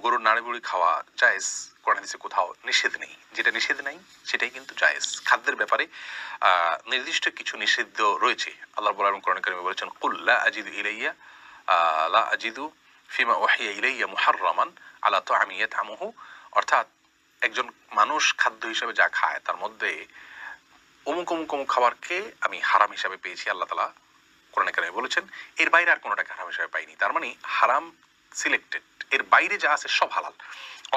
গরুর নাড়িভুড়ি খাওয়া জায়েজ, কোরআন হাদিসে কোথাও নিষেধ নেই। যেটা নিষেধ নেই সেটাই কিন্তু জায়েজ। খাদ্যের ব্যাপারে নির্দিষ্ট কিছু নিষিদ্ধ রয়েছে। আল্লাহ রাব্বুল আলামিন কোরআনে কারিমে বলেছেন, কুল লা আজিদু ফিমা উহিয়া ইলাইয়া মুহাররামান আলা তা'আমিন ইয়াত'আমুহু, অর্থাৎ একজন মানুষ খাদ্য হিসেবে যা খায় তার মধ্যে অমুক অমুক অমুক খাবারকে আমি হারাম হিসাবে পেয়েছি, আল্লাহ তাআলা কোরআনে কারিমে বলেছেন। এর বাইরে আর কোনোটাকে হারাম হিসাবে পাইনি। তার মানে হারাম সিলেক্টেড, এর বাইরে যা আছে সব হালাল।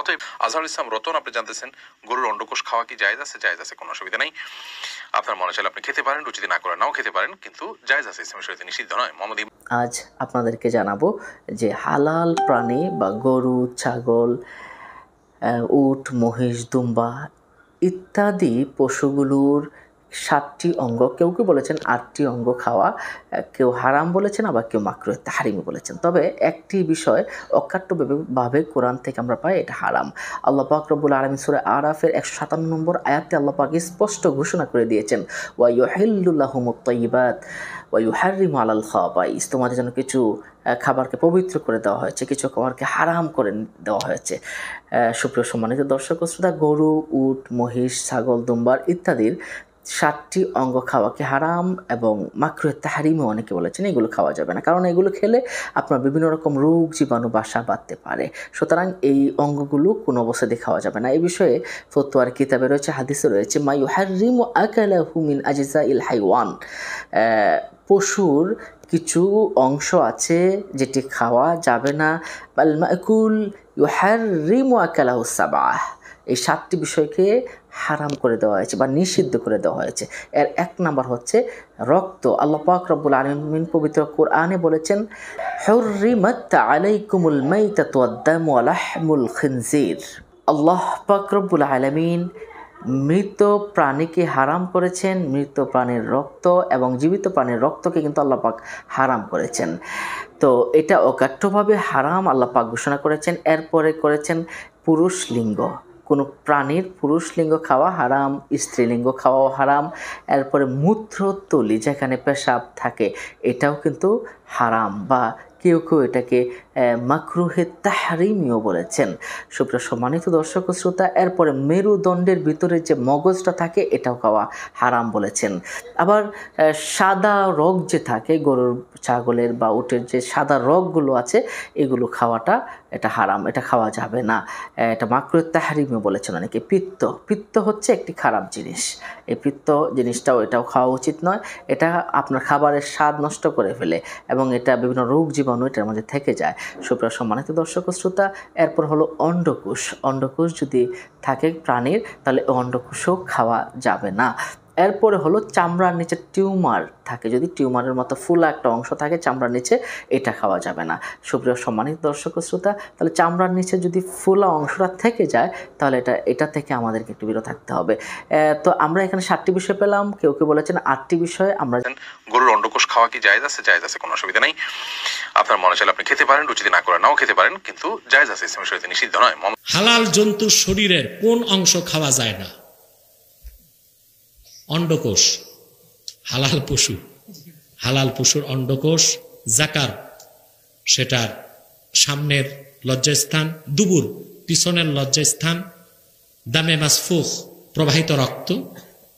অতএব আজহারুল ইসলাম রতন, আপনি জানতেছেন গরুর অন্ডকোষ খাওয়া কি জায়েজ আছে? জায়েজ আছে, কোনো অসুবিধা নেই। আপনার মনে চাইলে আপনি খেতে পারেন, রুচিতে না করে নাও খেতে পারেন, কিন্তু জায়েজ আছে, ইসলামের শরীয়তে নিষিদ্ধ নয়। আজ আপনাদেরকে জানাবো যে হালাল প্রাণী বা গরু, ছাগল, উট, মহিষ, দুম্বা ইত্যাদি পশুগুলোর 7টি অঙ্গ, কেউ কেউ বলেছেন 8টি অঙ্গ খাওয়া, কেউ হারাম বলেছেন, আবার কেউ মাকরুহ তাহরিমি বলেছেন। তবে একটি বিষয় অকাট্যভাবে কোরআন থেকে আমরা পাই, এটা হারাম। আল্লাহ পাক রব্বুল আলামিন সূরা আরাফের 157 নম্বর আয়াতে আল্লাহ পাক স্পষ্ট ঘোষণা করে দিয়েছেন, ওয়া ইউহিল্লু লাহুমুত তাইয়্যিবাত ওয়া ইউহাররিমু আলাল খাবাইস, তোমাদের জন্য কিছু খাবারকে পবিত্র করে দেওয়া হয়েছে, কিছু খাবারকে হারাম করে দেওয়া হয়েছে। সুপ্রিয় সম্মানিত দর্শক ও শ্রোতা, গরু, উট, মহিষ, ছাগল, দুম্বার ইত্যাদির 7টি অঙ্গ খাওয়াকে হারাম এবং মাকরুহ তাহরিমও অনেকে বলেছেন এগুলো খাওয়া যাবে না, কারণ এগুলো খেলে আপনার বিভিন্ন রকম রোগ জীবাণু বাসা বাঁধতে পারে। সুতরাং এই অঙ্গগুলো কোনো অবস্থাতেই খাওয়া যাবে না। এই বিষয়ে ফতোয়ার কিতাবে রয়েছে, হাদিসে রয়েছে, মা ইউহাররিমু আকালাহু মিন আজজাইল হাইওয়ান, পশুর কিছু অংশ আছে যেটি খাওয়া যাবে না। বাল মাকুল ইউহাররিমু আকালাহু সাবআহ, এই 7টি বিষয়কে হারাম করে দেওয়া হয়েছে বা নিষিদ্ধ করে দেওয়া হয়েছে। এর 1 নাম্বার হচ্ছে রক্ত। আল্লাহ পাক রব্বুল আলামিন পবিত্র কোরআনে বলেছেন, হুররিমাত আলাইকুমুল মাইতাতু ওয়াদ-দামু ওয়া লাহমুল খিনজির। আল্লাহ পাক রব্বুল আলামিন মৃত প্রাণীকে হারাম করেছেন, মৃত প্রাণীর রক্ত এবং জীবিত প্রাণীর রক্তকে কিন্তু আল্লাহ পাক হারাম করেছেন। তো এটা অকাট্যভাবে হারাম আল্লাহ পাক ঘোষণা করেছেন। এরপরে করেছেন পুরুষ লিঙ্গ, কোনো প্রাণীর পুরুষ লিঙ্গ খাওয়া হারাম, স্ত্রীলিঙ্গ খাওয়াও হারাম। এরপরে মূত্রথলি, যেখানে পেশাব থাকে, এটাও কিন্তু হারাম, বা কেউ কেউ এটাকে মাকরুহে তাহরিমিও বলেছেন। সুপ্রিয় সম্মানিত দর্শক ও শ্রোতা, এরপরে মেরুদণ্ডের ভিতরে যে মগজটা থাকে এটাও খাওয়া হারাম বলেছেন। আবার সাদা রগ যে থাকে গরুর, ছাগলের বা উটের, যে সাদা রগগুলো আছে এগুলো খাওয়াটা এটা হারাম, এটা খাওয়া যাবে না, এটা মাকরুহ তাহরিমিও বলেছেন অনেকে। পিত্ত হচ্ছে একটি খারাপ জিনিস, এই পিত্ত জিনিসটাও এটাও খাওয়া উচিত নয়। এটা আপনার খাবারের স্বাদ নষ্ট করে ফেলে এবং এটা বিভিন্ন রোগ জীবাণু এটার মধ্যে থেকে যায়। সুপ্রিয় সম্মানিত দর্শক ও শ্রোতা, এরপর হলো অন্ডকোষ। অন্ডকোষ যদি থাকে প্রাণীর, তাহলে অন্ডকোষও খাওয়া যাবে না। এরপরে হলো চামড়ার নিচে টিউমার থাকে, যদি টিউমারের মতো ফুলা একটা অংশ থাকে চামড়ার নিচে, এটা খাওয়া যাবে না। সুপ্রিয় সম্মানিত দর্শক ও শ্রোতা, তাহলে চামড়ার নিচে যদি ফুলা অংশটা থেকে যায় তাহলে এটা থেকে আমাদেরকে একটু বিরত থাকতে হবে। তো আমরা এখানে 7টি বিষয় পেলাম, কেউ কেউ বলেছেন 8টি বিষয়। আমরা গরুর অন্ডকোষ খাওয়া কি জায়েজ আছে? জায়েজ আছে, কোনো অসুবিধা নেই। আপনার মনে চাইলে আপনি খেতে পারেন, রুচিতে না করে নাও খেতে পারেন, কিন্তু জায়েজ আছে, ইসলামের শরীয়তে নিষিদ্ধ নয়। হালাল জন্তুর শরীরের কোন অংশ খাওয়া যায় না? অন্ডকোষ। হালাল পশু, হালাল পশুর অন্ডকোষ, জাকার, সেটার সামনের লজ্জাস্থান, দুবুর পিছনের লজ্জাস্থান, দামে মাসফুখ প্রবাহিত রক্ত,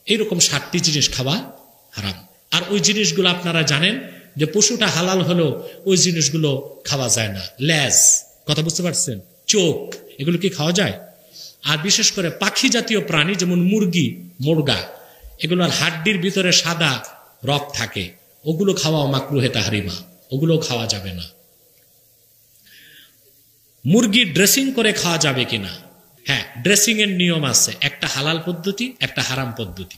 এইরকম 7টি জিনিস খাওয়া হারাম। আর ওই জিনিসগুলো আপনারা জানেন যে পশুটা হালাল হলো ওই জিনিসগুলো খাওয়া যায় না। লেজ, কথা বুঝতে পারছেন, চোখ, এগুলো কি খাওয়া যায়? আর বিশেষ করে পাখি জাতীয় প্রাণী যেমন মুরগি, মুরগা, এগুলোর হাড্ডির ভিতরে সাদা রক থাকে, ওগুলো খাওয়াও মাকরুহে তাহরিমা, ওগুলো খাওয়া যাবে না। মুরগি ড্রেসিং করে খাওয়া যাবে কিনা? হ্যাঁ, ড্রেসিং এর নিয়ম আছে, একটা হালাল পদ্ধতি, একটা হারাম পদ্ধতি।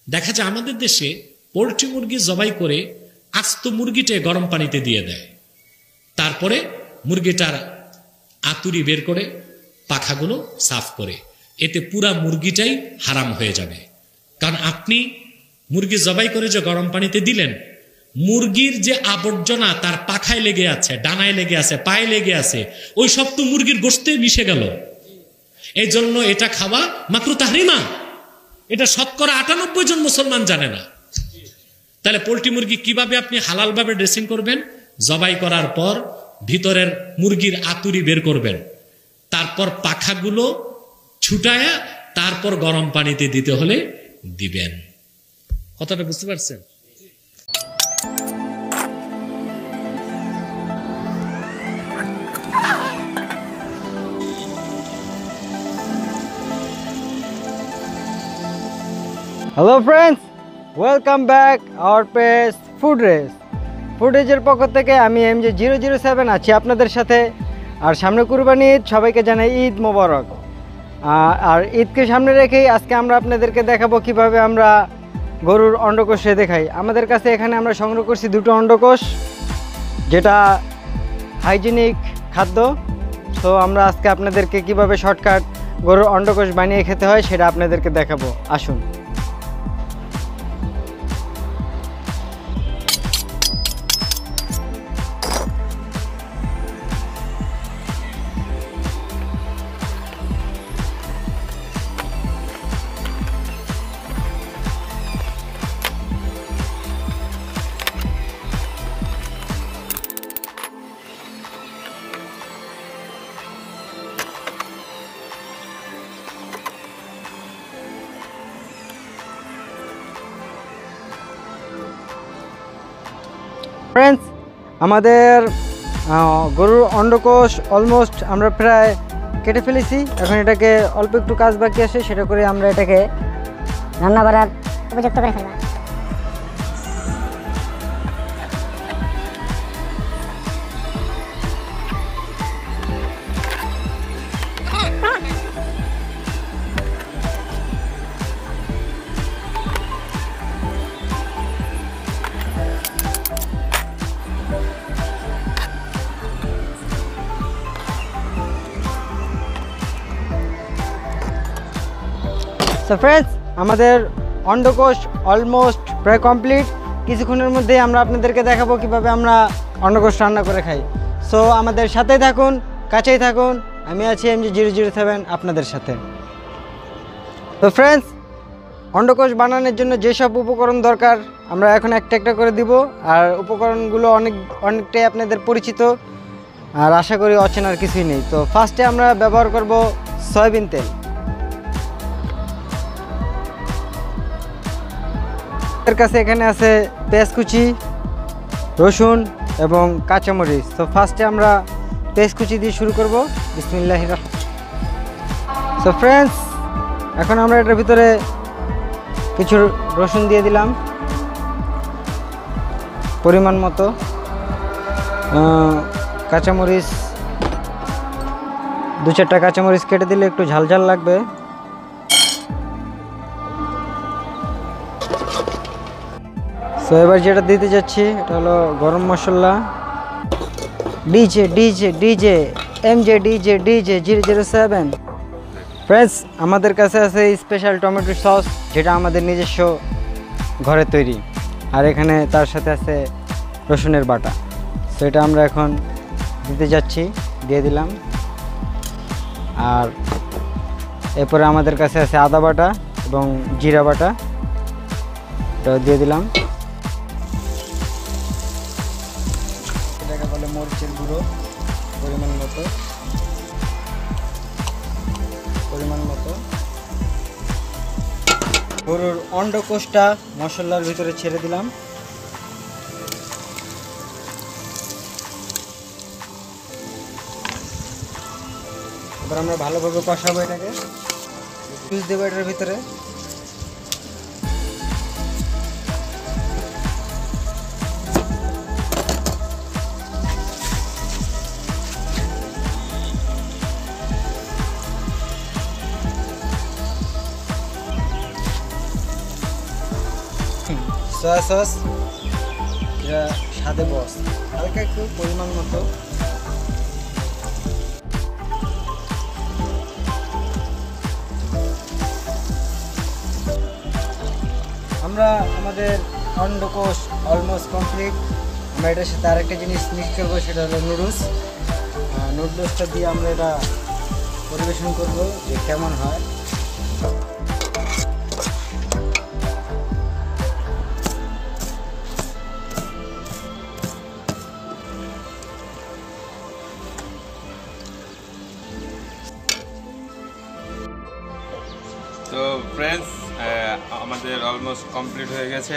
দেখা যায় আমাদের দেশে পোল্ট্রি মুরগি জবাই করে আস্ত মুরগিটা গরম পানিতে দিয়ে দেয়, তারপরে মুরগিটার আতুরি বের করে পাখাগুলো সাফ করে, এতে পুরা মুরগিটাই হারাম হয়ে যাবে। কারণ আপনি মুরগি জবাই করে যে গরম পানিতে দিলেন, মুরগির যে আবর্জনা তার পাখায় লেগে আছে, ডানায় লেগে আছে, পায়ে লেগে আছে, ওই সব তো মুরগির গোশতে মিশে গেল। এই জন্য এটা খাওয়া মাকরুহ তাহরিমা। এটা শতকরা 98 জন মুসলমান জানে না। তাহলে পোল্ট্রি মুরগি কিভাবে আপনি হালাল ভাবে ড্রেসিং করবেন? জবাই করার পর ভিতরের মুরগির আতুরি বের করবেন, তারপর পাখাগুলো ছুটায়া তারপর গরম পানিতে দিতে হলে দিবেন। কথাটা বুঝতে পারছেন? Hello friends, welcome back our page food race. Food রেজের পক্ষ থেকে আমি MJ007 আছি আপনাদের সাথে। আর সামনে কুরবানি ঈদ, সবাইকে জানাই ঈদ মোবারক। আর ঈদকে সামনে রেখেই আজকে আমরা আপনাদেরকে দেখাবো কিভাবে আমরা গরুর অন্ডকোষ দেখাই। আমাদের কাছে এখানে আমরা সংগ্রহ করছি দুটো অন্ডকোষ, যেটা হাইজিনিক খাদ্য। তো আমরা আজকে আপনাদেরকে কিভাবে শর্টকাট গরুর অন্ডকোষ বানিয়ে খেতে হয় সেটা আপনাদেরকে দেখাবো। আসুন। ফ্রেন্ডস, আমাদের গরুর অন্ডকোষ অলমোস্ট আমরা প্রায় কেটে ফেলেছি। এখন এটাকে অল্প একটু কাজ বাকি আছে, সেটা করে আমরা এটাকে রান্না করার উপযুক্ত করে ফেলব। সো ফ্রেন্ডস, আমাদের অন্ডকোষ অলমোস্ট প্রায় কমপ্লিট। কিছুক্ষণের মধ্যেই আমরা আপনাদেরকে দেখাবো কিভাবে আমরা অন্ডকোষ রান্না করে খাই। সো আমাদের সাথেই থাকুন, কাছেই থাকুন। আমি আছি MJ007 আপনাদের সাথে। তো ফ্রেন্ডস, অন্ডকোষ বানানোর জন্য যেসব উপকরণ দরকার আমরা এখন একটা একটা করে দিব। আর উপকরণগুলো অনেকটাই আপনাদের পরিচিত, আর আশা করি অচেনার কিছুই নেই। তো ফার্স্টে আমরা ব্যবহার করব সয়াবিন তেল। এর কাছে এখানে আছে পেঁয়াজ কুচি, রসুন এবং কাঁচামরিচ। তো ফার্স্টে আমরা পেঁয়াজ কুচি দিয়ে শুরু করব। বিসমিল্লাহির রহমানির রহিম। সো ফ্রেন্ডস, এখন আমরা এটার ভিতরে কিছু রসুন দিয়ে দিলাম পরিমাণ মতো। কাঁচামরিচ 2-4টা কাঁচামরিচ কেটে দিলে একটু ঝাল ঝাল লাগবে। তো এবার যেটা দিতে যাচ্ছি এটা হলো গরম মশলা। DJ MJ007। ফ্রেন্ডস, আমাদের কাছে আছে স্পেশাল টমেটো সস, যেটা আমাদের নিজস্ব ঘরে তৈরি। আর এখানে তার সাথে আছে রসুনের বাটা। তো এটা আমরা এখন দিতে যাচ্ছি, দিয়ে দিলাম। আর এরপরে আমাদের কাছে আছে আদা বাটা এবং জিরা বাটা, এটাও দিয়ে দিলাম। এটাকে বলে মরিচের গুঁড়ো, পরিমাণ মতো। গরুর অন্ডকোষটা মশলার ভিতরে ছেড়ে দিলাম। এবার আমরা ভালোভাবে কষাবো এটাকে। জুস দেবো এটার ভিতরে। সয়া সস, এটা স্বাদে বস, হালকা একটু পরিমাণ মতো। আমরা আমাদের অন্ডকোষ অলমোস্ট কমপ্লিট। আমরা এটার সাথে আরেকটা জিনিস মিক্স করবো, সেটা হলো নুডলস। নুডলসটা দিয়ে আমরা এটা পরিবেশন করবো যে কেমন হয়। তো ফ্রেন্ডস, আমাদের অলমোস্ট কমপ্লিট হয়ে গেছে।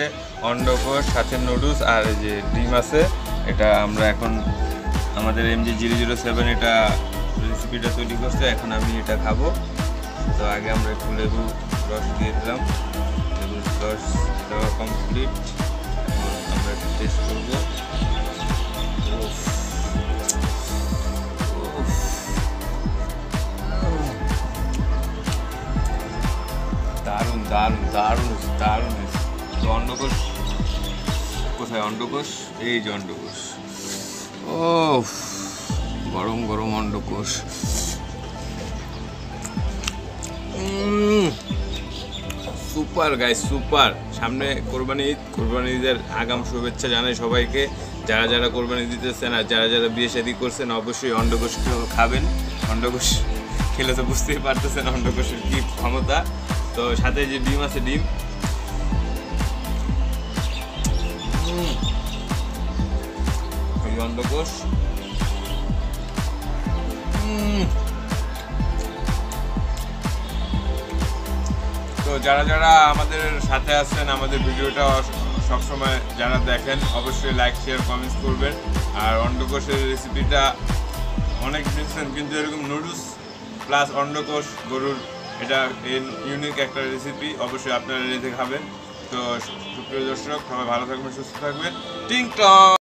অন্ডকোষ সাথে নুডলস আর এই যে ডিম আছে, এটা আমরা এখন আমাদের MG007 এটা রেসিপিটা তৈরি করছে। এখন আমি এটা খাবো। তো আগে আমরা একটু লেবু রস দিয়ে দিলাম। লেবু রস দেওয়া কমপ্লিট। এখন আমরা একটু টেস্ট করবো। দারুণ দারুণ দারুণ দারুণ। তো অন্ডকোষ কোথায়? অন্ডকোষ, এই যে অন্ডকোষ। ও গরম গরম অন্ডকোষ। Super guys, super. সামনে কোরবানি ঈদ, কোরবানি ঈদের আগাম শুভেচ্ছা জানাই সবাইকে। যারা যারা কোরবানি দিতেছেন আর যারা যারা বিয়ে শাদী করছেন অবশ্যই অন্ডকোষ খাবেন। অন্ডকোষ খেলে তো বুঝতেই পারতেছেন অন্ডকোষের কি ক্ষমতা। তো সাথে যে ডিম আছে, ডিম অন্ডকোষ। তো যারা যারা আমাদের সাথে আছেন, আমাদের ভিডিওটা সবসময় যারা দেখেন অবশ্যই লাইক শেয়ার কমেন্টস করবেন। আর অন্ডকোষের রেসিপিটা অনেক দেখছেন, কিন্তু এরকম নুডলস প্লাস অন্ডকোষ গরুর, এটা ইউনিক একটা রেসিপি। অবশ্যই আপনারা রেখে খাবেন। তো সুপ্রিয় দর্শক, সবাই ভালো থাকবেন, সুস্থ থাকবেন। টিং টং।